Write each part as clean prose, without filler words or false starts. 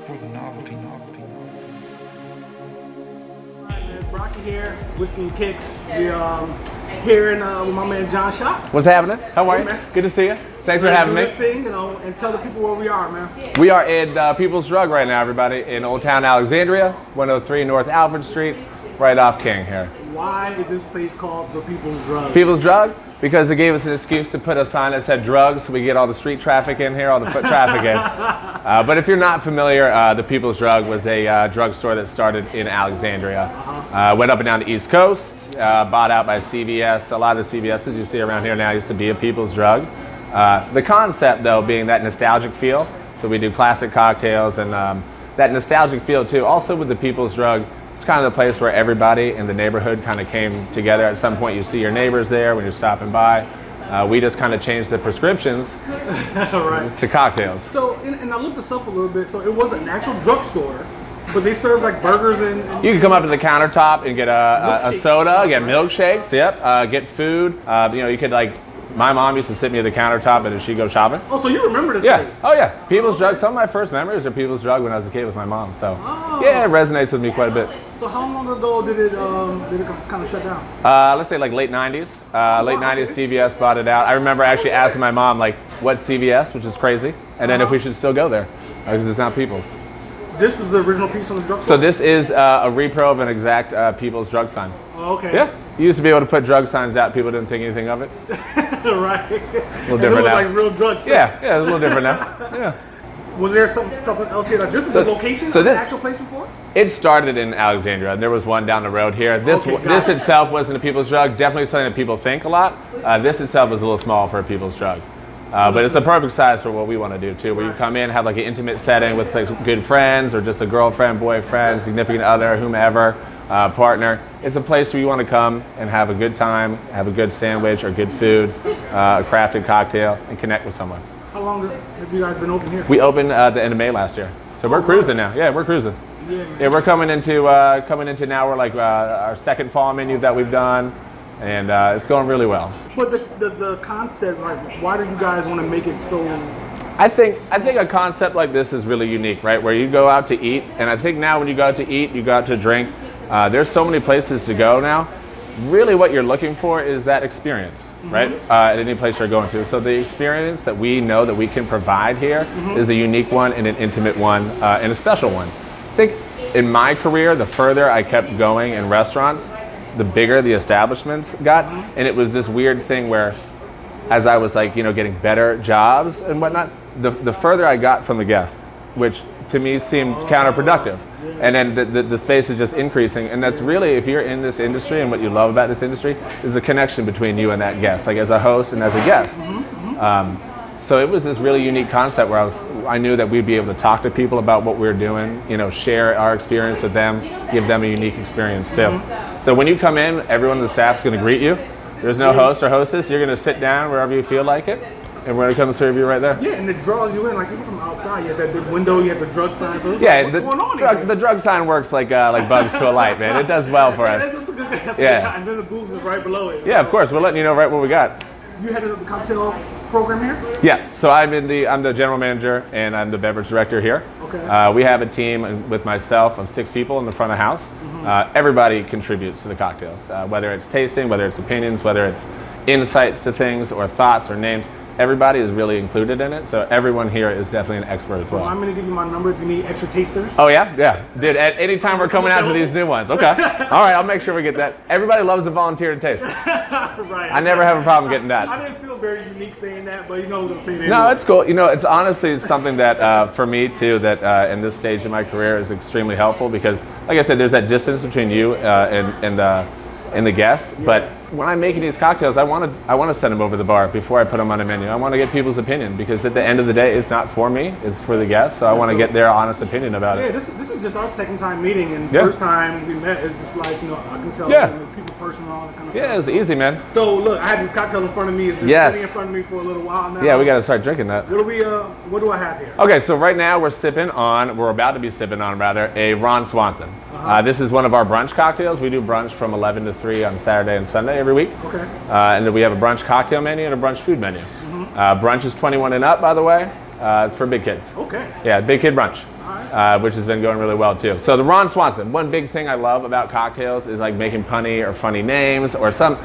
for the novelty. Brocky here, Whiskey and Kicks. We here with my man John Shot. What's happening? How are Hey, you? man. Good to see you. Thanks for having me. This thing, and tell the people where we are, man. We are at People's Drug right now, everybody, in Old Town Alexandria, 103 North Alfred Street, right off King here. Why is this place called the People's Drug? People's Drug? Because it gave us an excuse to put a sign that said drugs, so we get all the street traffic in here, all the foot traffic in. But if you're not familiar, the People's Drug was a drugstore that started in Alexandria. Went up and down the East Coast, bought out by CVS. A lot of the CVSs you see around here now used to be a People's Drug. The concept, though, being that nostalgic feel. So we do classic cocktails and that nostalgic feel, too. Also with the People's Drug, it's kind of the place where everybody in the neighborhood kind of came together. At some point, you see your neighbors there when you're stopping by. We just kind of changed the prescriptions Right. to cocktails. So, and I looked this up a little bit. So it was an actual drugstore, but they served like burgers and You can come up to the countertop and get a Milkshakes. soda, get milkshakes, yep, get food. You could my mom used to sit me at the countertop and she'd go shopping. Oh, so you remember this Yeah. place? Oh yeah. People's Drug. Some of my first memories are People's Drug when I was a kid with my mom. So yeah, it resonates with me quite a bit. So how long ago did it kind of shut down? Let's say like late 90s. Late 90s, CVS bought it out. I remember actually asking my mom like, what's CVS, which is crazy, and then if we should still go there because it's not People's. So this is the original piece from the drugstore. So this is a repro of an exact People's Drug sign. Oh, okay. Yeah. You used to be able to put drug signs out. People didn't think anything of it. Right. A little And different it was now. like real drugs. Yeah, it's a little different now. Yeah. Was there something else here? Like this is the location so of the this- actual place before? It started in Alexandria. There was one down the road here. This Okay, got this it. itself wasn't a People's Drug. Definitely something that people think a lot. This itself was a little small for a People's Drug. But it's the perfect size for what we want to do too, where you come in, have like an intimate setting with like good friends or just a girlfriend, boyfriend, significant other, whomever, partner. It's a place where you want to come and have a good time, have a good sandwich or good food, a crafted cocktail, and connect with someone. How long have you guys been open here? We opened the end of May last year, so we're cruising now. Yeah, we're cruising. Yeah, man. Yeah, we're coming into now. We're like our second fall menu that we've done, and it's going really well. But the concept, like, why did you guys want to make it so? I think a concept like this is really unique, right? Where you go out to eat, and I think now when you go out to eat, you go out to drink. There's so many places to go now. Really, what you're looking for is that experience, right? At any place you're going to. So the experience that we know that we can provide here is a unique one and an intimate one and a special one. I think in my career, the further I kept going in restaurants, the bigger the establishments got, and it was this weird thing where, as I was getting better jobs and whatnot, the further I got from the guest, which to me seemed counterproductive. And then the space is just increasing, and that's really, if you're in this industry and what you love about this industry is the connection between you and that guest, like as a host and as a guest. So it was this really unique concept where I knew that we'd be able to talk to people about what we were doing, share our experience with them, give them a unique experience too. So when you come in, everyone in the staff is going to greet you. There's no host or hostess. You're going to sit down wherever you feel like it, and we're going to come and serve you right there. Yeah, and it draws you in, like even from outside. You have that big window, you have the drug sign. So it's Yeah, like, what's going on here? the drug sign works like bugs to a light, man. It does well for us. That's a good, that's Yeah. a good, and then the booze is right below it. Yeah, of course. We're letting you know right what we got. You headed up the cocktail program here? Yeah. So I'm the general manager and I'm the beverage director here. Okay. We have a team with myself of 6 people in the front of house. Everybody contributes to the cocktails, whether it's tasting, whether it's opinions, whether it's insights to things or thoughts or names. Everybody is really included in it, so everyone here is definitely an expert as well. I'm going to give you my number if you need extra tasters. Oh yeah? Yeah. Dude, at any time we're coming out to these new ones. Okay. All right, I'll make sure we get that. Everybody loves to volunteer to taste. Right. I never have a problem getting that. I didn't feel very unique saying that, but you know what I'm saying. No, it's cool. It's honestly something that for me too, that in this stage of my career is extremely helpful because, like I said, there's that distance between you and the guest. But when I'm making these cocktails, I want to send them over the bar before I put them on a menu. I want to get people's opinion because at the end of the day, it's not for me; it's for the guests. So I want to get their honest opinion about Yeah, it. this is just our second time meeting, and Yeah. first time we met is just like, I can tell Yeah. people personal, all that kind of Yeah, stuff. it's easy, man. So look, I had this cocktail in front of me. It's been Yes. sitting in front of me for a little while now. Yeah, we got to start drinking that. What do I have here? Okay, so right now we're about to be sipping on a Ron Swanson. This is one of our brunch cocktails. We do brunch from 11 to 3 on Saturday and Sunday every week. Okay. And then we have a brunch cocktail menu and a brunch food menu. Brunch is 21 and up, by the way. It's for big kids. Okay. Yeah, big kid brunch. which has been going really well too. So the Ron Swanson, one big thing I love about cocktails is like making punny or funny names or some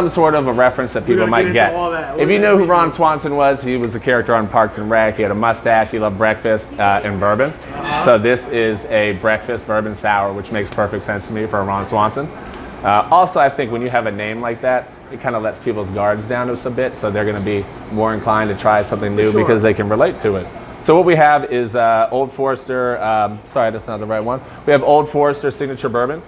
sort of a reference that people might get. If you know who Ron Swanson was, he was a character on Parks and Rec. He had a mustache. He loved breakfast and bourbon. So this is a breakfast bourbon sour, which makes perfect sense to me for a Ron Swanson. Also, I think when you have a name like that, it kind of lets people's guards down just a bit, so they're going to be more inclined to try something new because they can relate to it. So what we have is Old Forester, sorry, that's not the right one. We have Old Forester Signature Bourbon,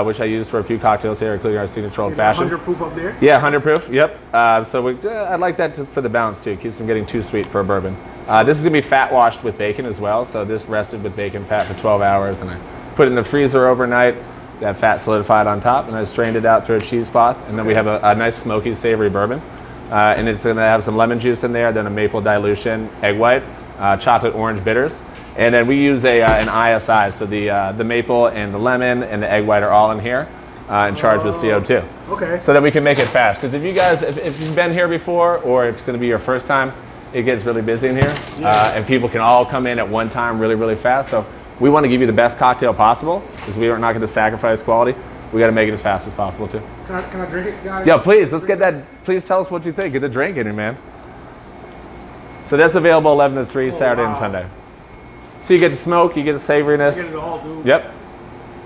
which I use for a few cocktails here, including our signature Old Fashioned. 100 proof up there? Yeah, 100 proof, yep. So I like that for the balance too. It keeps from getting too sweet for a bourbon. This is going to be fat washed with bacon as well, so this rested with bacon fat for 12 hours, and I put it in the freezer overnight. That fat solidified on top, and I strained it out through a cheesecloth, and then we have a nice smoky, savory bourbon, and it's going to have some lemon juice in there, then a maple dilution, egg white, chocolate orange bitters, and then we use an ISI, so the maple and the lemon and the egg white are all in here, and charged with CO2. Okay. So that we can make it fast, because if you guys, if you've been here before, or if it's going to be your first time, it gets really busy in here, and people can all come in at one time really, really fast. So we want to give you the best cocktail possible, because we are not going to sacrifice quality. We got to make it as fast as possible too. Can I drink it, guys? Yeah, please. Let's get that. Please tell us what you think. Get the drink in here, man. So that's available 11 to 3, Saturday and Sunday. So you get the smoke, you get the savoriness. I get it all, dude. Yep.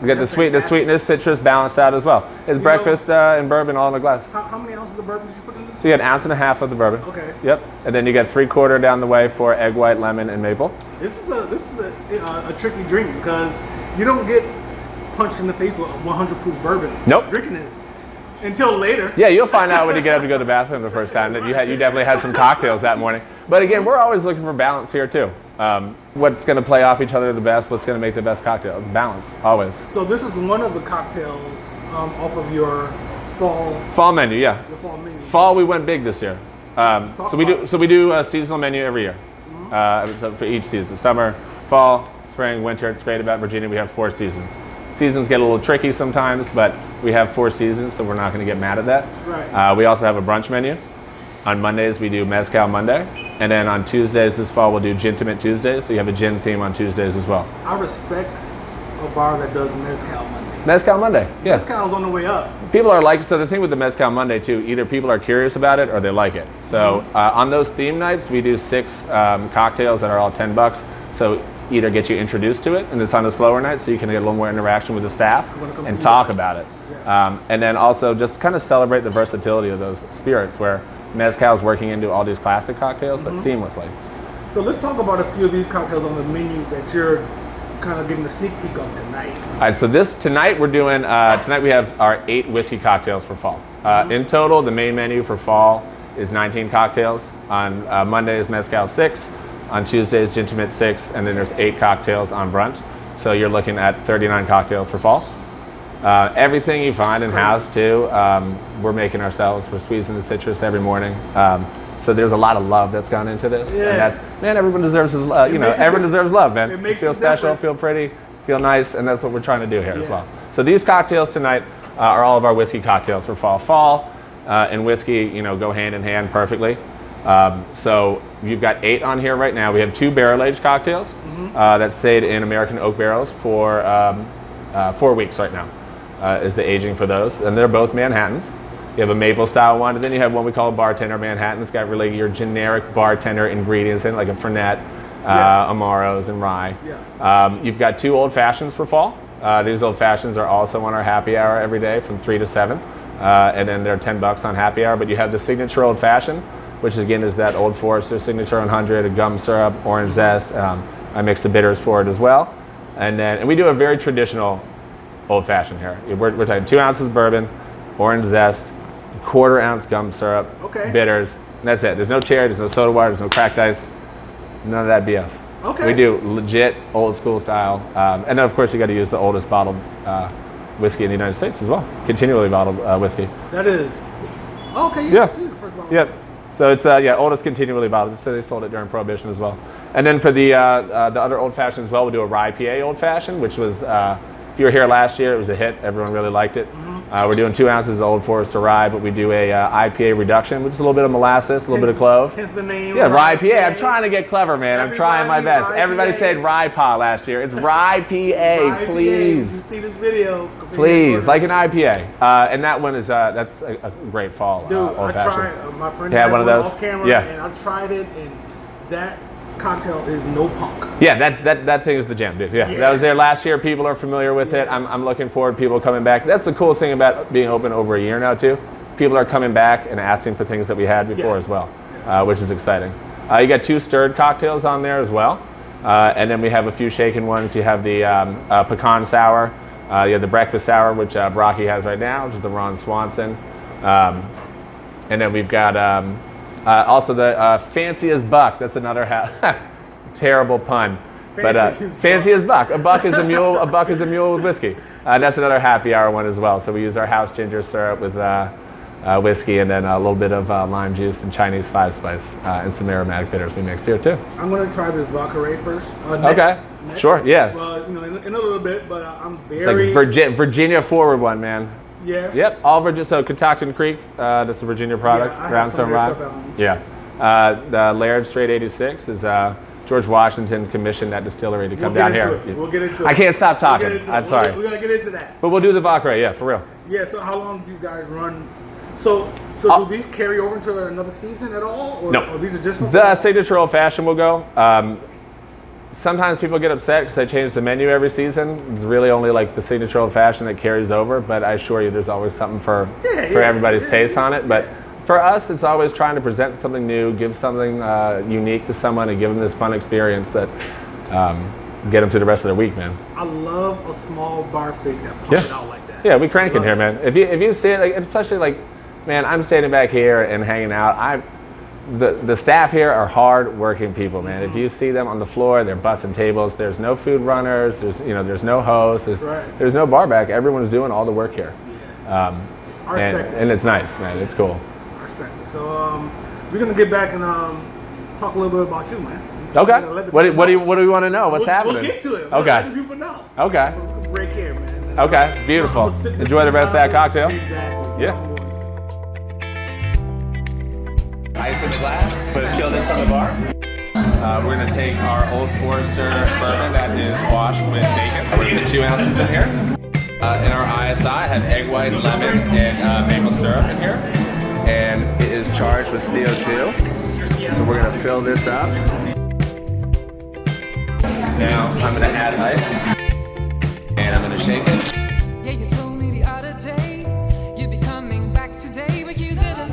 You get the sweetness, citrus balanced out as well. It's breakfast and bourbon all in a glass. How many ounces of bourbon did you put in this? So you get 1.5 ounces of the bourbon. Okay. Yep. And then you get 3/4 down the way for egg white, lemon, and maple. This is a tricky drink because you don't get punched in the face with a 100 proof bourbon. Nope. Drinking this until later. Yeah, you'll find out when you get up to go to the bathroom the first time that you definitely had some cocktails that morning. But again, we're always looking for balance here too. What's going to play off each other the best? What's going to make the best cocktail? It's balance, always. So this is one of the cocktails off of your fall menu. Yeah. Your fall menu. Fall, we went big this year. So we do a seasonal menu every year. So for each season, summer, fall, spring, winter. It's great about Virginia. We have 4 seasons. Seasons get a little tricky sometimes, but we have 4 seasons, so we're not going to get mad at that. Right. We also have a brunch menu. On Mondays, we do Mezcal Monday. And then on Tuesdays this fall, we'll do Gintimate Tuesdays. So you have a gin theme on Tuesdays as well. I respect a bar that does Mezcal Monday. Mezcal Monday, yeah. Mezcal's on the way up. People are so the thing with the Mezcal Monday too, either people are curious about it or they like it. So on those theme nights, we do 6 cocktails that are all $10. So either get you introduced to it, and it's on the slower night, so you can get a little more interaction with the staff and talk about it. Yeah. And then also just kind of celebrate the versatility of those spirits, where Mezcal is working into all these classic cocktails, but seamlessly. So let's talk about a few of these cocktails on the menu that you're kind of getting a sneak peek of tonight. All right, so tonight we're doing, tonight we have our 8 whiskey cocktails for fall. In total, the main menu for fall is 19 cocktails. On Mondays, Mezcal 6. On Tuesdays, Gintimate 6. And then there's 8 cocktails on brunch. So you're looking at 39 cocktails for fall. Everything you find in-house too, we're making ourselves. We're squeezing the citrus every morning. So there's a lot of love that's gone into this. Yeah. And that's, man, everyone deserves, everyone deserves love, man. It makes feel a special, difference. feel pretty, feel nice, and that's what we're trying to do here as well. So these cocktails tonight are all of our whiskey cocktails for fall. Fall and whiskey, go hand in hand perfectly. So you've got 8 on here right now. We have 2 barrel-aged cocktails that stayed in American oak barrels for 4 weeks right now. Is the aging for those, and they're both Manhattans. You have a maple style one, and then you have one we call a Bartender Manhattan. It's got really your generic bartender ingredients in it, like a Fernet, Amaros, and rye. Yeah. You've got 2 old fashions for fall. These old fashions are also on our happy hour every day from 3 to 7, and then they're $10 on happy hour. But you have the signature old fashioned, which again is that Old Forester signature 100, a gum syrup, orange zest. I mix the bitters for it as well, and we do a very traditional old fashioned here. We're talking 2 ounces bourbon, orange zest, 1/4 ounce gum syrup, bitters, and that's it. There's no cherry, there's no soda water, there's no cracked ice, none of that BS. Okay. We do legit old school style, and then of course you got to use the oldest bottled whiskey in the United States as well, continually bottled whiskey. That is. Okay. Yeah. See the first bottle. Yep. So it's oldest continually bottled. So they sold it during Prohibition as well. And then for the other old fashioned as well, we'll do a rye PA old fashioned, which was. If you were here last year, it was a hit. Everyone really liked it. We're doing 2 ounces of Old Forester rye, but we do a IPA reduction, which is a little bit of molasses, a little bit of clove. Hence the name. Yeah, rye IPA. I'm trying to get clever, man. I'm trying my best. Everybody said rye pa last year. It's rye PA, please. You see this video? Please, like an IPA. And that one is that's a great fall. Dude, old I fashioned. tried. My friend Yeah, has one of those. off camera, Yeah. and I tried it, and that cocktail is no punk. Yeah, that thing is the gem, dude. Yeah, that was there last year. People are familiar with it. I'm looking forward to people coming back. That's the coolest thing about being open over a year now, too. People are coming back and asking for things that we had before as well, which is exciting. You got 2 stirred cocktails on there as well. And then we have a few shaken ones. You have the pecan sour. You have the breakfast sour, which Brocky has right now, which is the Ron Swanson. And then we've got also the fancy as buck. That's another terrible pun. But fancy as buck. A buck is a mule. A buck is a mule with whiskey. That's another happy hour one as well. So we use our house ginger syrup with whiskey and then a little bit of lime juice and Chinese 5-spice and some aromatic bitters we mixed here too. I'm gonna try this Baccarat first. Next. Sure. Yeah. Well, you know, in a little bit, but I'm It's very. like Virginia forward one, man. Yeah. Yep. All Virginia. So Catoctin Creek. That's a Virginia product. Yeah, I have Brownstone some of their rye. stuff at home. Yeah. The Laird Straight 86 is George Washington commissioned that distillery to come down here. We'll get into it. I can't stop talking. We'll get into I'm it. sorry. We're gonna get into that. But we'll do the Baccarat. Yeah, for real. Yeah. So how long do you guys run? So do these carry over into another season at all? Or, No. Or these are just for The signature old fashioned will go. Sometimes people get upset because I change the menu every season. It's really only like the signature old fashioned that carries over, but I assure you there's always something for everybody's taste on it. But for us, it's always trying to present something new, give something unique to someone, and give them this fun experience that get them through the rest of their week, man. I love a small bar space that pumps it out like that. Yeah, we crank in here, man. If you see it, like, especially like, man, I'm standing back here and hanging out. The staff here are hard-working people, man. If you see them on the floor, they're bussing tables. There's no food runners. There's no host. There's no bar back. Everyone's doing all the work here. I respect it. And it's nice, man. It's cool. I respect it. So we're gonna get back and talk a little bit about you, man. Okay. What do we want to know? What's happening? We'll get to it. Okay. Let the people know. Okay. So we can break here, man. Okay. Beautiful. Enjoy the rest of that cocktail. Exactly. Yeah. Ice in the glass, put a chillness on the bar. We're going to take our Old Forester bourbon that is washed with bacon. We're going to put 2 ounces in here. In our ISI, I have egg white, lemon, and maple syrup in here. And it is charged with CO2. So we're going to fill this up. Now I'm going to add ice. And I'm going to shake it. Yeah, you told me the other day you'd be coming back today, but you didn't.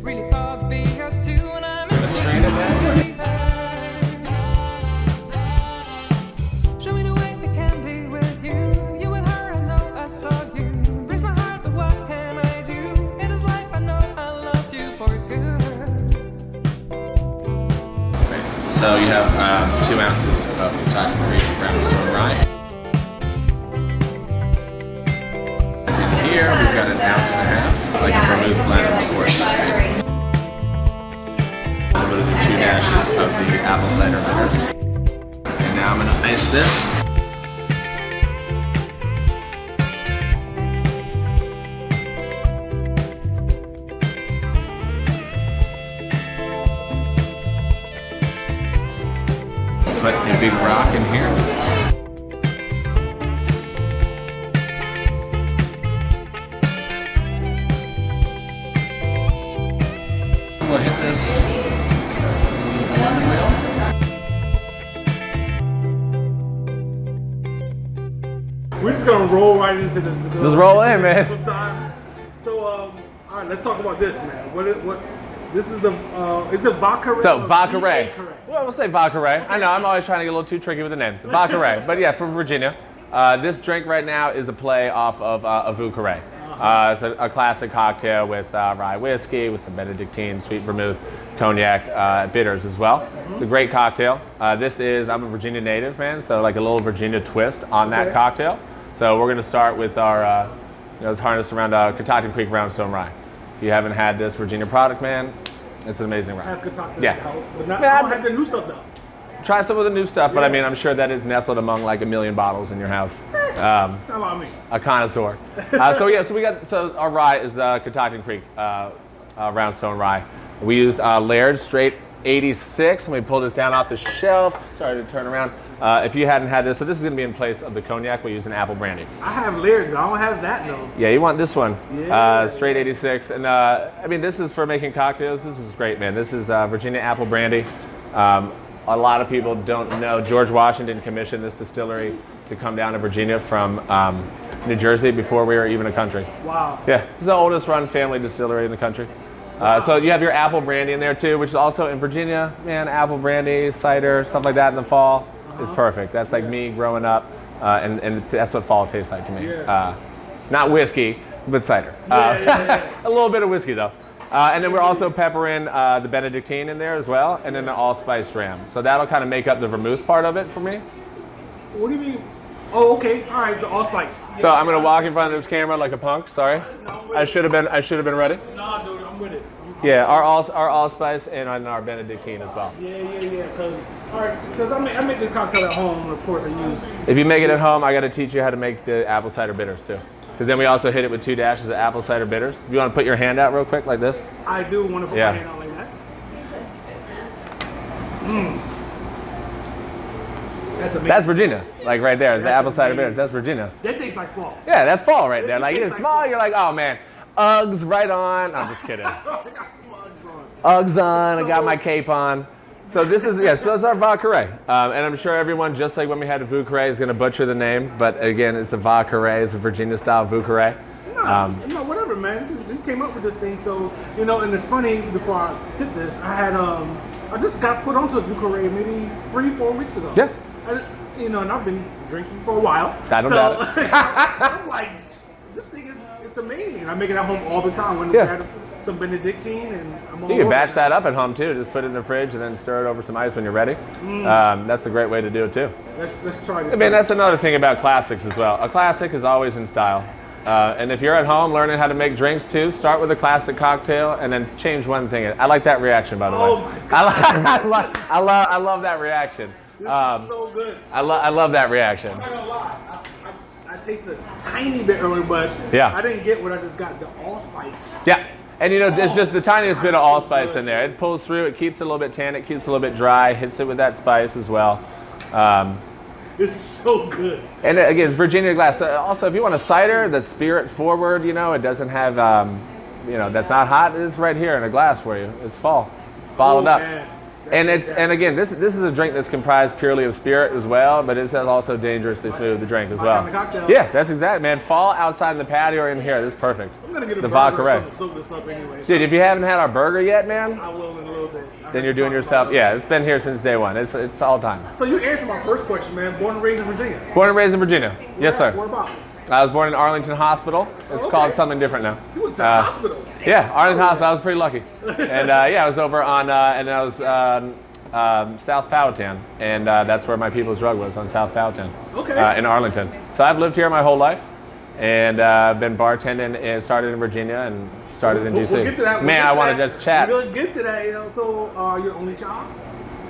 Really far to be us two, and I'm show me the way we can be with you. You with her, I know I saw you. Breaks my heart, but what can I do? It is life, I know I lost you for good. So you have 2 ounces of Kentucky Creek Brownstone rye. In here we've got 1.5 ounces, like a vermouth blend of horse. A little bit of the 2 dashes of the apple cider bitters. And now I'm going to ice this. Put a big rock in here. We'll hit this with a lemon wheel. We're just gonna roll right into this. Just roll in, man. Sometimes. So, all right, let's talk about this, man. What? This is the. Is it Baccarat? So Baccarat. Baccarat? Well, we'll say Baccarat. I know I'm always trying to get a little too tricky with the names. Baccarat, but yeah, from Virginia. This drink right now is a play off of a Vieux It's a classic cocktail with rye whiskey, with some Benedictine, sweet vermouth, cognac, bitters as well. It's a great cocktail. I'm a Virginia native, man, so like a little Virginia twist on that cocktail. So we're gonna start with our, it's harnessed around Catoctin Creek Brownstone rye. If you haven't had this Virginia product, man, it's an amazing rye. I have Kentucky Yeah. in the house, but not, Man, I don't have the new stuff though. try some of the new stuff, but I mean, I'm sure that it's nestled among like a million bottles in your house. It's not about me. A connoisseur. So our rye is Catoctin Creek Roundstone rye. We use Laird straight 86, and we pulled this down off the shelf. Sorry to turn around. If you hadn't had this, so this is going to be in place of the cognac. We use an apple brandy. I have Laird, but I don't have that though. Yeah, you want this one. Yeah. Straight 86. And I mean, this is for making cocktails. This is great, man. This is Virginia apple brandy. A lot of people don't know George Washington commissioned this distillery to come down to Virginia from New Jersey before we were even a country. Wow. Yeah, it's the oldest run family distillery in the country. So you have your apple brandy in there too, which is also in Virginia. Man, apple brandy, cider, stuff like that in the fall is perfect. That's like me growing up, and that's what fall tastes like to me. Yeah. Not whiskey, but cider. A little bit of whiskey though. And then we're also peppering the Benedictine in there as well, and then the allspice dram. So that'll kind of make up the vermouth part of it for me. What do you mean? Oh, okay. All right, the allspice. So I'm gonna walk in front of this camera like a punk. Sorry, I should have been ready. Nah, dude, I'm with it. Yeah, our allspice and our Benedictine as well. Yeah. Because I make this cocktail at home, and of course I use. If you make it at home, I got to teach you how to make the apple cider bitters too. Because then we also hit it with 2 dashes of apple cider bitters. You want to put your hand out real quick like this? I do want to put my hand out like that. That's amazing. That's Virginia, like right there. It's the That's apple cider amazing. bitters. That's Virginia. That tastes like fall. Yeah, that's fall right there. Like tastes it's like small, fall. you're like, oh man, Uggs right on. I'm just kidding. Mugs on. Uggs on. I got my cape on. So this is so it's our Vauqueré, and I'm sure everyone, just like when we had a Vauqueré, is going to butcher the name, but again, it's a Vauqueré, it's a Virginia style Vauqueré. No, whatever, man. You came up with this thing, so and it's funny. Before I sip this, I just got put onto a Vauqueré maybe 3-4 weeks ago. Yeah. And I've been drinking for a while. I don't doubt it. I'm like, this thing it's amazing. And I make it at home all the time. When I had some Benedictine, and I'm all You can over batch it. that up at home too. Just put it in the fridge and then stir it over some ice when you're ready. That's a great way to do it too. Let's try this. I mean, that's another thing about classics as well. A classic is always in style. And if you're at home learning how to make drinks too, start with a classic cocktail and then change one thing. I like that reaction, by the way. Oh my God. I love that reaction. This is so good. I love that reaction. I'm not gonna lie. I tasted a tiny bit earlier, but Yeah. I didn't get what I just got. The allspice. Yeah. And it's just the tiniest bit of allspice in there. It pulls through, it keeps it a little bit tan, it keeps it a little bit dry, hits it with that spice as well. It's so good. And again, it's Virginia glass. Also, if you want a cider that's spirit forward, it doesn't have, that's not hot, it's right here in a glass for you. It's fall, bottled up. Man. And again, this is a drink that's comprised purely of spirit as well, but it's also dangerously smooth to drink as my well. kind of cocktail. Yeah, that's exactly, man. Fall outside in the patio or in here, this is perfect. I'm gonna get a The burger or Vauqueré. something to soak this up anyway. Dude, if you haven't had our burger yet, man, I will in a little bit. then you're doing yourself. Yeah, it's been here since day one. It's all time. So you answered my first question, man. Born and raised in Virginia. Born and raised in Virginia. Yes, sir. Where about? I was born in Arlington Hospital. It's called something different now. You went to the hospital. Yeah, Arlington Hospital. I was pretty lucky. And I was over on, and I was South Powhatan, and that's where my people's drug was, on South Powhatan. Okay. In Arlington. So I've lived here my whole life, and been bartending, and started in Virginia and started in DC. We'll get to that. Man, I want to just chat. We'll get to that. So, you're only child?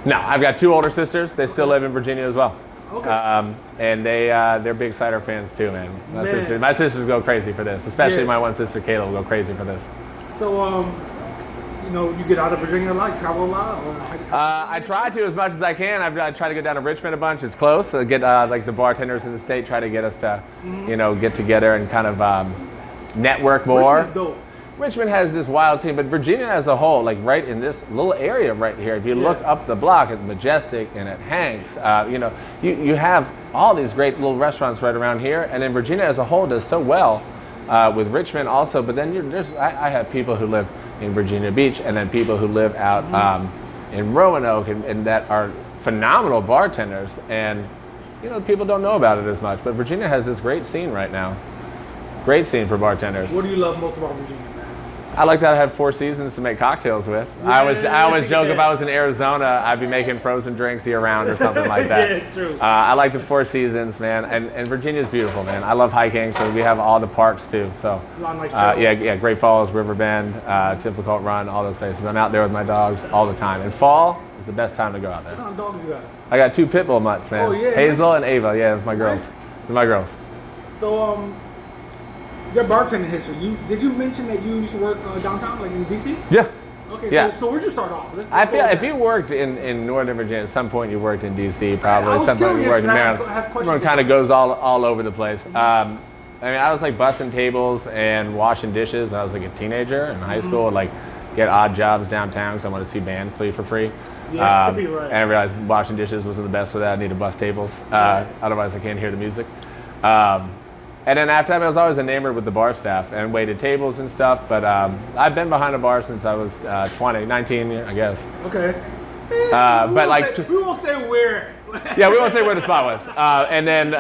No, I've got 2 older sisters. They still live in Virginia as well. Okay. And they're big cider fans too, man. My sisters go crazy for this, especially my one sister Kayla will go crazy for this. So, you get out of Virginia a lot, travel a lot? Or I try to as much as I can. I try to get down to Richmond a bunch. It's close. So get like the bartenders in the state try to get us to, get together and kind of network more. Richmond's dope. Richmond has this wild scene, but Virginia as a whole, like right in this little area right here, if you look up the block at Majestic and at Hanks, you have all these great little restaurants right around here, and then Virginia as a whole does so well with Richmond also. But then I have people who live in Virginia Beach, and then people who live out in Roanoke, and that are phenomenal bartenders, and people don't know about it as much. But Virginia has this great scene right now. Great scene for bartenders. What do you love most about Virginia, man? I like that I have 4 seasons to make cocktails with. I always joke if I was in Arizona, I'd be making frozen drinks year round or something like that. Yeah, true. I like the 4 seasons, man, and Virginia's beautiful, man. I love hiking, so we have all the parks too. So A lot of nice trails. yeah, Great Falls, Riverbend, Difficult Run, all those places. I'm out there with my dogs all the time. And fall is the best time to go out there. What kind of dogs you got? I got 2 pit bull mutts, man. Oh, yeah, Hazel nice. and Ava. Yeah, that's my girls. Nice. They're my girls. So, your bartending history. Did you mention that you used to work downtown, like in DC? Yeah. Okay, Yeah. so where'd you start off? Let's I go feel with if that. you worked in Northern Virginia, at some point you worked in DC, probably. I At was some point you curious, worked in and I have Maryland. questions Everyone kind of goes all over the place. I mean, I was like bussing tables and washing dishes when I was like a teenager in high school. Like get odd jobs downtown because I wanted to see bands play for free. Yeah, you're right. And I realized washing dishes wasn't the best for that. I needed to bus tables. Otherwise, I can't hear the music. And then after that, I was always enamored with the bar staff and waited tables and stuff. But I've been behind a bar since I was 19, I guess. Okay. But like, we won't say where. yeah, we won't say where the spot was. And then,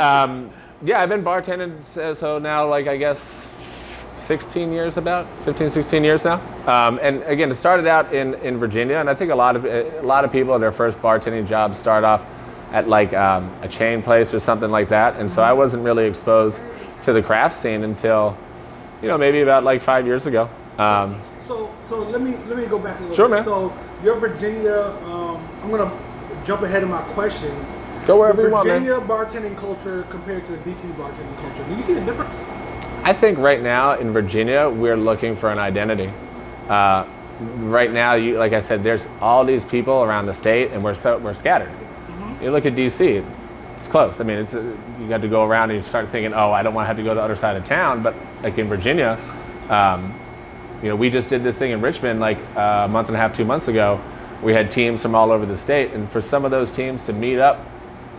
yeah, I've been bartending so now, like, I guess 16 years, about 15, 16 years now. And again, it started out in Virginia, and I think a lot of people their first bartending jobs start off at like a chain place or something like that. And so I wasn't really exposed to the craft scene until, maybe about like 5 years ago. So let me go back a little Sure, bit. man. So your Virginia, I'm gonna jump ahead of my questions. Go wherever the you want, man. Virginia bartending culture compared to the DC bartending culture. Do you see the difference? I think right now in Virginia, we're looking for an identity. Right now, like I said, there's all these people around the state, and we're scattered. You look at DC, it's close. I mean, you got to go around and you start thinking, oh, I don't want to have to go to the other side of town. But like in Virginia, we just did this thing in Richmond like a month and a half, 2 months ago. We had teams from all over the state, and for some of those teams to meet up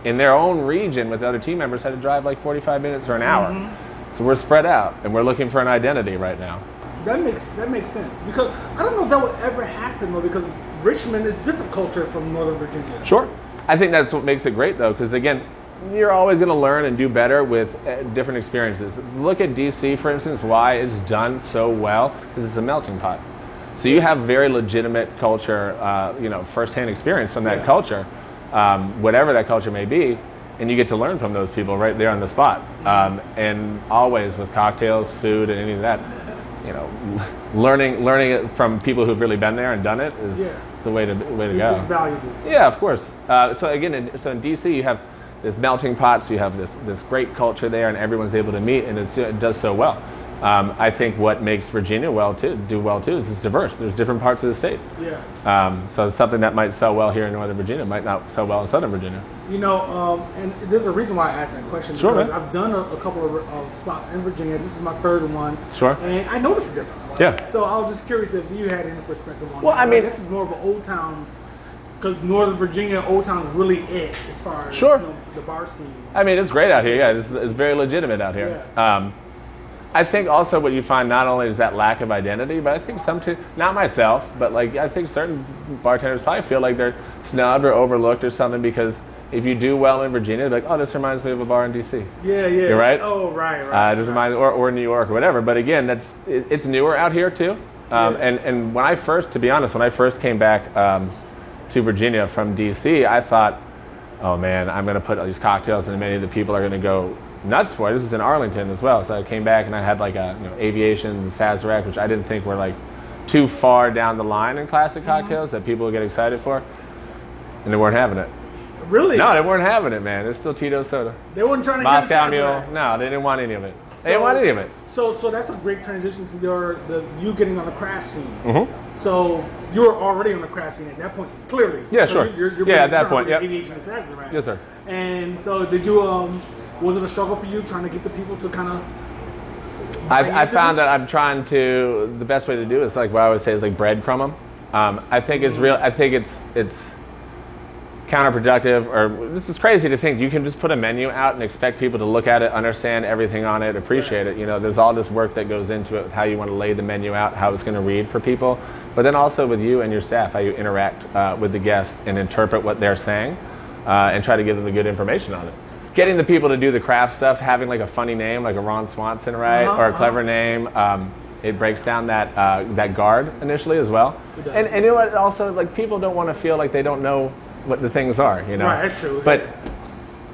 in their own region with other team members had to drive like 45 minutes or an hour. So we're spread out, and we're looking for an identity right now. That makes sense, because I don't know if that would ever happen though, because Richmond is different culture from Northern Virginia. Sure. I think that's what makes it great though, because again, you're always going to learn and do better with different experiences. Look at DC, for instance, why it's done so well, because it's a melting pot. So you have very legitimate culture, firsthand experience from that culture, whatever that culture may be, and you get to learn from those people right there on the spot. And always with cocktails, food, and any of that, learning it from people who've really been there and done it is the way to go. It's valuable. Yeah, of course. So again, in DC, you have this melting pot, so you have this great culture there, and everyone's able to meet, and it does so well. I think what makes Virginia do well too is it's diverse. There's different parts of the state. Yeah. So it's something that might sell well here in Northern Virginia might not sell well in Southern Virginia. And there's a reason why I asked that question. Sure, because man. I've done a couple of spots in Virginia. This is my third one. Sure. And I noticed a difference. Yeah. So I was just curious if you had any perspective on Well, that. I mean- this is more of an Old Town, because Northern Virginia, Old Town is really it as far as Sure. the bar scene. I mean, it's great out here. Yeah, it's very legitimate out here. Yeah. I think also what you find not only is that lack of identity, but I think not myself, but like I think certain bartenders probably feel like they're snubbed or overlooked or something because if you do well in Virginia, they're like, oh, this reminds me of a bar in DC. Yeah. You're right. Oh, right. It reminds, or New York or whatever. But again, it's newer out here too. And when I first came back to Virginia from DC, I thought, oh man, I'm going to put all these cocktails and many of the people are going to go nuts for it. This is in Arlington as well. So I came back and I had like a Aviation, Sazerac, which I didn't think were like too far down the line in classic cocktails that people would get excited for. And they weren't having it. Really? No, they weren't having it, man. It's still Tito's soda. They weren't trying to Moscow get Mule. No, they didn't want any of it. They didn't want any of it. So that's a great transition to you getting on the craft scene. Mm-hmm. So you were already on the craft scene at that point, clearly. Yeah, sure. You're At that point, yeah. Aviation and Sazerac. Yes, sir. And so did you? Was it a struggle for you trying to get the people to kind of? I found that I'm trying to. The best way to do it is like what I would say is like breadcrumb them. I think it's real. I think it's counterproductive, or this is crazy to think you can just put a menu out and expect people to look at it, understand everything on it, appreciate it. There's all this work that goes into it, how you want to lay the menu out, how it's going to read for people, but then also with you and your staff, how you interact with the guests and interpret what they're saying and try to give them the good information on it. Getting the people to do the craft stuff, having like a funny name, like a Ron Swanson, right, or a clever name. It breaks down that guard initially as well. It does. And you know what? Also, like people don't want to feel like they don't know what the things are. You know. Right, that's true. But yeah.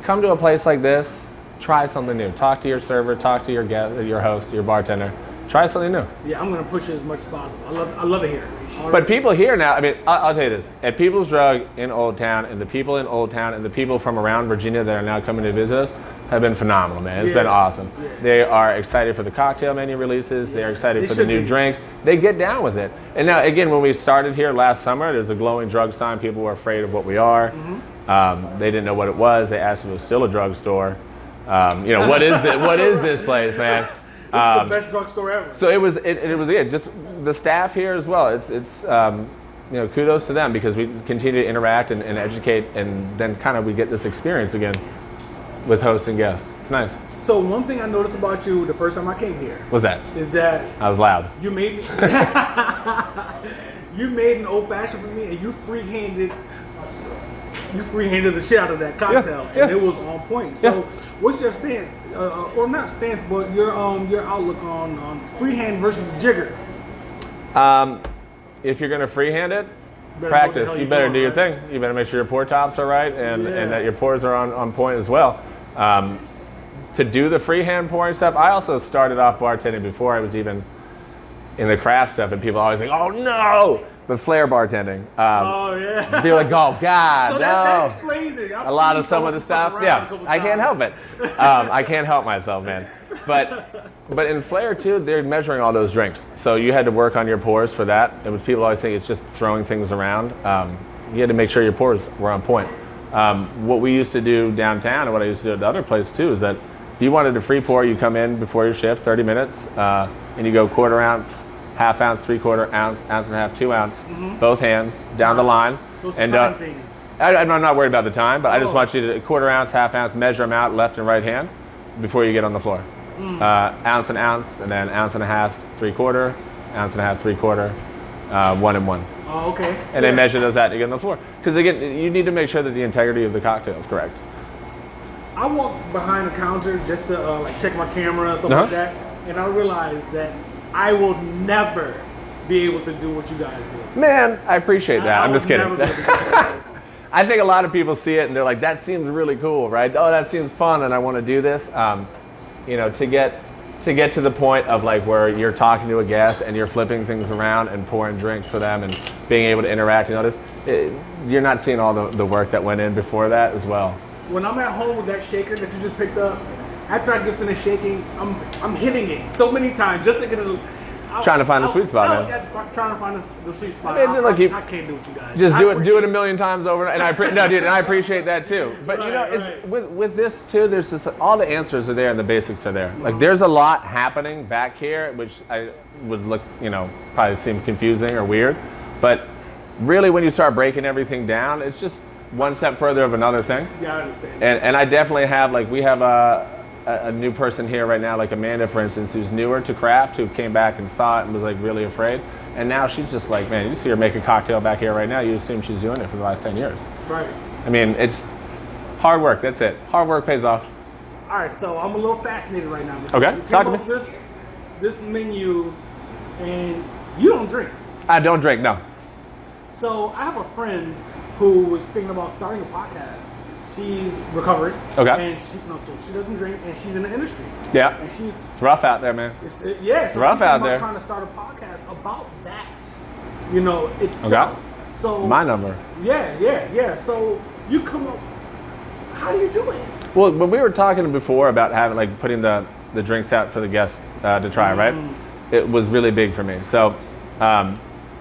come to a place like this, try something new. Talk to your server, talk to your guest, your host, your bartender. Try something new. Yeah, I'm gonna push it as much as possible. I love it here. But people here now, I mean, I'll tell you this. At People's Drug in Old Town, and the people in Old Town, and the people from around Virginia that are now coming to visit us have been phenomenal, man. It's been awesome. Yeah. They are excited for the cocktail menu releases. They're excited for the new drinks. They get down with it. And now, again, when we started here last summer, there's a glowing drug sign. People were afraid of what we are. They didn't know what it was. They asked if it was still a drugstore. You know, what is this place, man? It's the best drugstore ever. So it was just the staff here as well. It's you know, kudos to them because we continue to interact and educate, and then kind of we get this experience again with host and guest. It's nice. So one thing I noticed about you the first time I came here What's that? is that I was loud. you made you made an old fashioned for me, and you freehanded the shit out of that cocktail, Yeah. and it was on point. So, what's your stance, or not stance, but your outlook on freehand versus jigger? If you're gonna freehand it, Better know what the practice. hell You you're better doing, do your right? thing. You better make sure your pour tops are right and that your pours are on point as well. To do the freehand pouring stuff, I also started off bartending before I was even in the craft stuff, and people always like, "Oh no!" The flair bartending. Oh yeah. Be like, "Oh God, So no!" that explains it. A lot of some of the stuff. Yeah, I can't help it. I can't help myself, man. But in Flair too, they're measuring all those drinks. So you had to work on your pours for that. And people always think it's just throwing things around. You had to make sure your pours were on point. What we used to do downtown, and what I used to do at the other place too, is that if you wanted a free pour, you come in before your shift, 30 minutes, and you go quarter ounce, half ounce, 3/4 ounce, ounce and a half, 2 ounce, both hands down the line. So it's a time thing. I'm not worried about the time, but I just want you to quarter ounce, half ounce, measure them out left and right hand before you get on the floor. Ounce, and then ounce and a half, 3/4, ounce and a half, 3/4, 1 and 1. Oh, okay. And then measure those out to get on the floor. Because again, you need to make sure that the integrity of the cocktail is correct. I walk behind the counter just to like check my camera and stuff like that, and I realize that I will never be able to do what you guys do. Man, I appreciate that. I'm will just kidding. never be able to do that. I think a lot of people see it and they're like, that seems really cool, right? Oh, that seems fun and I want to do this. You know, to get to the point of like where you're talking to a guest and you're flipping things around and pouring drinks for them and being able to interact and all this, you're not seeing all the work that went in before that as well. When I'm at home with that shaker that you just picked up, after I get finished shaking, I'm hitting it so many times just to get it. Trying to find the sweet spot, man. Trying to find the sweet spot. I mean, look, I can't do what you guys. Just do it a million times over, and I appreciate that too. But you know, it's with this too. There's this, all the answers are there and the basics are there. Like there's a lot happening back here, which I would look, you know, probably seem confusing or weird, but really when you start breaking everything down, it's just one step further of another thing. Yeah, I understand. And I definitely have, like, we have a new person here right now, like Amanda, for instance, who's newer to craft, who came back and saw it and was like really afraid. And now she's just like, man, you see her make a cocktail back here right now, you assume she's doing it for the last 10 years. Right. I mean, it's hard work, that's it. Hard work pays off. All right, so I'm a little fascinated right now. Okay, you talk came to up me. with this menu, and you don't drink. I don't drink, no. So I have a friend who was thinking about starting a podcast. She's recovered. Okay. And so she doesn't drink, and she's in the industry. Yeah. And she's It's rough out there, man. so rough she's out thinking about there. trying to start a podcast about that. You know, itself. Okay. So My number. Yeah. So you come up. How do you do it? Well, when we were talking before about having, like, putting the drinks out for the guests to try, right? It was really big for me. So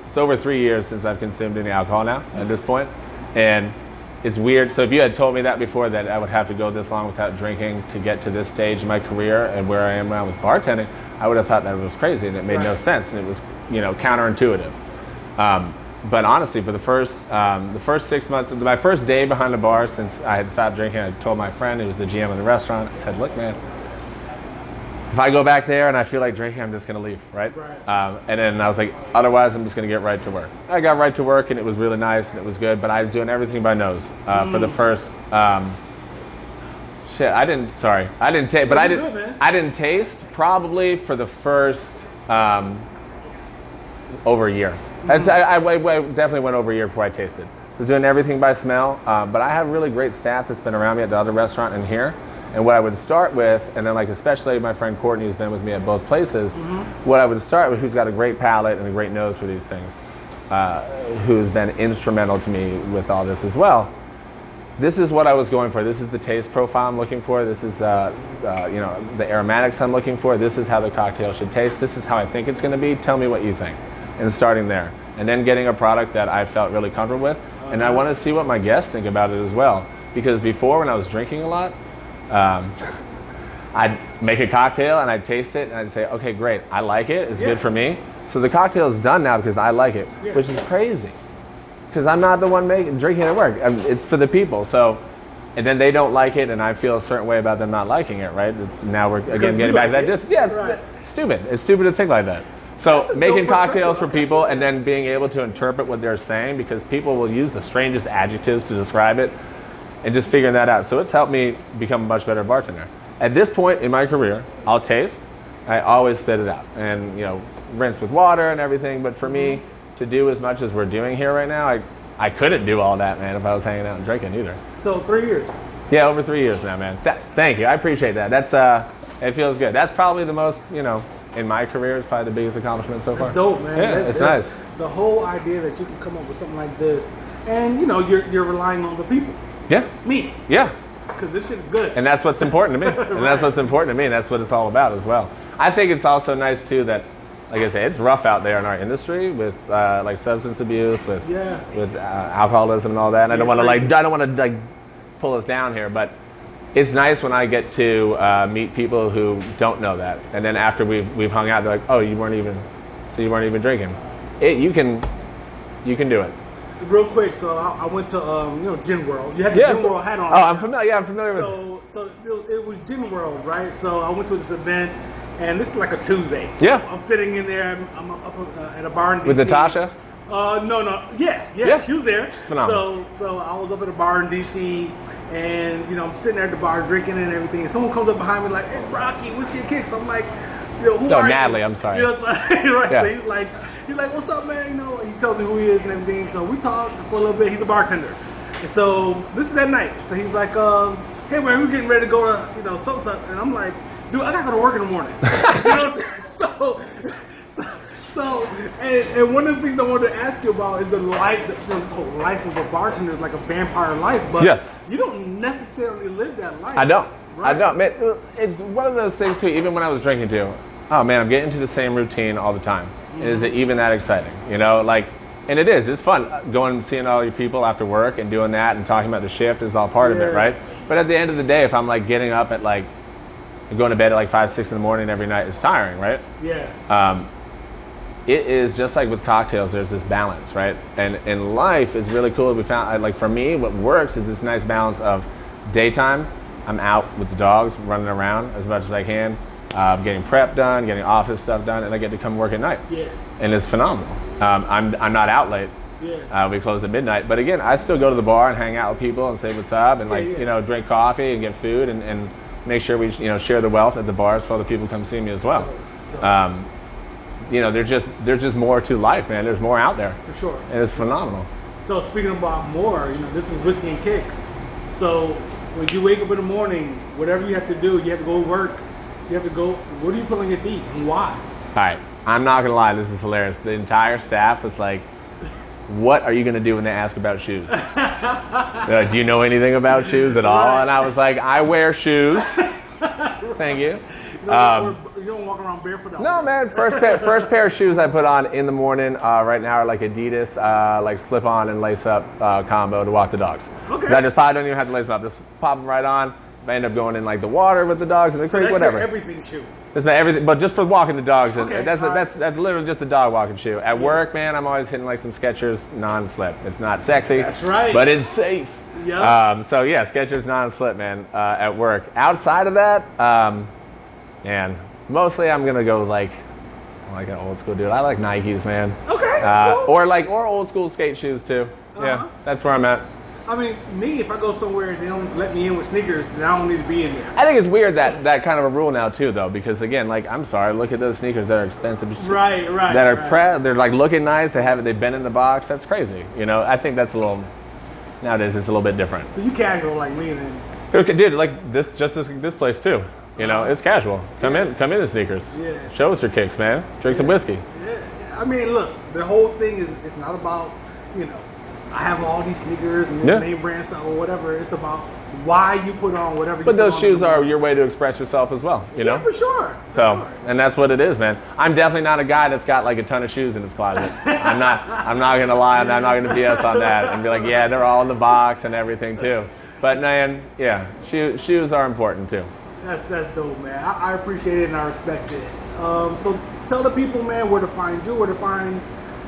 it's over 3 years since I've consumed any alcohol now at this point. And it's weird. So if you had told me that before, that I would have to go this long without drinking to get to this stage in my career and where I am now with bartending, I would have thought that it was crazy and it made no sense and it was, you know, counterintuitive. But honestly, for the first 6 months, my first day behind the bar since I had stopped drinking, I told my friend who was the GM of the restaurant, I said, look, man, if I go back there and I feel like drinking, I'm just going to leave, right? And then I was like, otherwise, I'm just going to get right to work. I got right to work, and it was really nice, and it was good, but I was doing everything by nose for the first, I didn't taste probably for the first over a year. I definitely went over a year before I tasted. I was doing everything by smell, but I have really great staff that's been around me at the other restaurant and here. And what I would start with, and then like especially my friend Courtney, who's been with me at both places, what I would start with, who's got a great palate and a great nose for these things, who's been instrumental to me with all this as well. This is what I was going for. This is the taste profile I'm looking for. This is the aromatics I'm looking for. This is how the cocktail should taste. This is how I think it's going to be. Tell me what you think. And starting there, and then getting a product that I felt really comfortable with, and I want to see what my guests think about it as well. Because before, when I was drinking a lot, I'd make a cocktail and I'd taste it and I'd say, okay, great, I like it. It's good for me. So the cocktail is done now because I like it, which is crazy. Because I'm not the one drinking it at work. It's for the people. So, and then they don't like it, and I feel a certain way about them not liking it. Right? It's now we're again getting back to that. It's stupid. It's stupid to think like that. So making cocktails for people, and then being able to interpret what they're saying, because people will use the strangest adjectives to describe it, and just figuring that out. So it's helped me become a much better bartender. At this point in my career, I'll taste. I always spit it out, and rinse with water and everything. But for me, to do as much as we're doing here right now, I couldn't do all that, man, if I was hanging out and drinking either. So 3 years. Yeah, over 3 years now, man. Thank you. I appreciate that. That's it feels good. That's probably the most, in my career, it's probably the biggest accomplishment so far. It's dope, man. Yeah, it's nice. The whole idea that you can come up with something like this, and you're relying on the people. Yeah. Me. Yeah. Because this shit is good. And that's what's important to me. And that's what's important to me. And that's what it's all about as well. I think it's also nice too that, like I say, it's rough out there in our industry with like substance abuse, with alcoholism and all that. And I don't want to pull us down here, but it's nice when I get to meet people who don't know that, and then after we've hung out, they're like, "Oh, you weren't even drinking." You can do it. Real quick, so I went to Gin World. You had the Gin World hat on. Oh, I'm familiar. Yeah, I'm familiar with it. So it was Gin World, right? So I went to this event, and this is like a Tuesday. So yeah. I'm sitting in there. I'm up at a bar in DC. With Natasha? No. Yeah, she was there. Phenomenal. So I was up at a bar in DC, and I'm sitting there at the bar drinking and everything. And someone comes up behind me like, "Hey, Brocky, Whiskey and Kicks." I'm like, who are Natalie, you? I'm sorry. Right. Yeah. So he's like, "What's up, man?" He tells me who he is and everything. So we talk for a little bit. He's a bartender, and so this is at night. So he's like, "Hey, man, we're getting ready to go to something," and I'm like, "Dude, I gotta go to work in the morning." You know what I'm saying? So, and one of the things I wanted to ask you about is the life, this whole life of a bartender is like a vampire life, but you don't necessarily live that life. I don't. Right? I don't. Man, it's one of those things too, even when I was drinking too, oh man, I'm getting into the same routine all the time. Mm-hmm. Is it even that exciting? And it is. It's fun going and seeing all your people after work and doing that and talking about the shift is all part of it, right? But at the end of the day, if I'm like getting up at like, going to bed at like 5, 6 in the morning every night, it's tiring, right? Yeah. It is just like with cocktails, there's this balance, right? And in life, it's really cool. We found, like for me, what works is this nice balance of daytime, I'm out with the dogs, running around as much as I can, getting prep done, getting office stuff done, and I get to come work at night. Yeah. And it's phenomenal. I'm not out late. Yeah. We close at midnight, but again, I still go to the bar and hang out with people and say what's up, and drink coffee and get food and make sure we share the wealth at the bars for other people to come see me as well. There's just more to life, man. There's more out there. For sure. And it's phenomenal. So speaking about more, this is Whiskey and Kicks. So when you wake up in the morning, whatever you have to do, you have to go to work. You have to go, what do you put on your feet and why? All right. I'm not going to lie. This is hilarious. The entire staff was like, what are you going to do when they ask about shoes? They're like, do you know anything about shoes at all? Right. And I was like, I wear shoes. Thank you. You don't walk around barefoot. No, man. First pair of shoes I put on in the morning right now are like Adidas, like slip-on and lace-up combo to walk the dogs. Okay. I just probably don't even have to lace them up. Just pop them right on. I end up going in like the water with the dogs and the creek, whatever. Your everything shoe. It's not everything, but just for walking the dogs. Okay, that's literally just a dog walking shoe. At work, man, I'm always hitting like some Skechers non-slip. It's not sexy. That's right. But it's safe. Yep. So yeah, Skechers non-slip, man. At work. Outside of that, man, mostly I'm gonna go with like an old school dude. I like Nikes, man. Okay. That's cool. Or old school skate shoes too. Yeah, that's where I'm at. I mean, me, if I go somewhere and they don't let me in with sneakers, then I don't need to be in there. I think it's weird that kind of a rule now too, though, because again, like I'm sorry, look at those sneakers that are expensive, Right. that are they're like looking nice. They've been in the box. That's crazy. You know, I think that's a little nowadays. It's a little bit different. So you casual like me then? Okay, dude, like this place too. You know, it's casual. Come in the sneakers. Yeah. Show us your kicks, man. Drink some whiskey. Yeah. I mean, look, the whole thing is it's not about, you know, I have all these sneakers and this name brand stuff or whatever. It's about why you put on whatever. But those shoes are your way to express yourself as well. You know. Yeah, for sure. And that's what it is, man. I'm definitely not a guy that's got like a ton of shoes in his closet. I'm not gonna lie. I'm not gonna BS on that and be like, yeah, they're all in the box and everything too. But man, yeah, shoes are important too. That's dope, man. I appreciate it and I respect it. So tell the people, man, where to find you,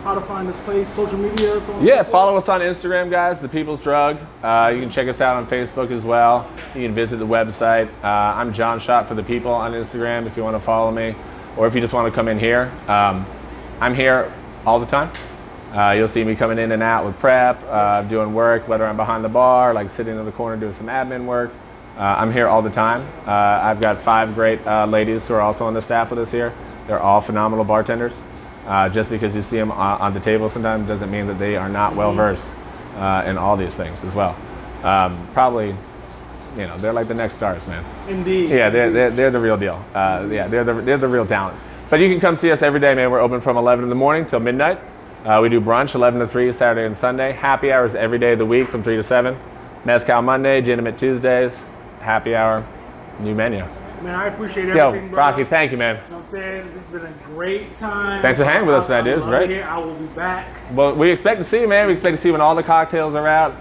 how to find this place, social media, so on. Yeah, follow us on Instagram, guys. The People's Drug. You can check us out on Facebook as well. You can visit the website. I'm John Shot for the People on Instagram if you want to follow me, or if you just want to come in here. I'm here all the time. You'll see me coming in and out with prep, doing work, whether I'm behind the bar, like sitting in the corner doing some admin work. I'm here all the time. I've got 5 great ladies who are also on the staff with us here. They're all phenomenal bartenders. Just because you see them on the table sometimes doesn't mean that they are not well versed in all these things as well. Probably, you know, they're like the next stars, man. Indeed. Yeah, they're the real deal. Yeah, they're the real talent. But you can come see us every day, man. We're open from 11 in the morning till midnight. We do brunch 11 to 3 Saturday and Sunday. Happy hours every day of the week from 3 to 7. Mezcal Monday, Gin Tuesdays, happy hour, new menu. Man, I appreciate everything, Yo, bro. Brocky, thank you, man. You know what I'm saying? This has been a great time. Thanks for hanging with us tonight, dude. Right? Here. I will be back. Well, we expect to see you, man. We expect to see you when all the cocktails are out.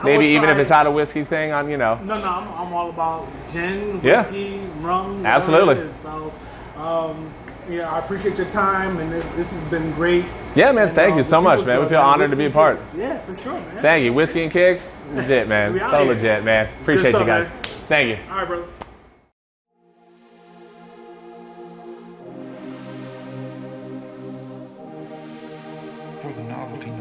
Maybe even if it's out a whiskey thing on, you know. No, I'm all about gin, whiskey, rum. Absolutely. So, yeah, I appreciate your time, and this has been great. Yeah, man. Thank you so much, man. We feel honored to be a part. Yeah, for sure, man. Thank you. Whiskey and Kicks, legit, man. So legit, man. Appreciate you guys. Thank you. All right, brother. For the novelty.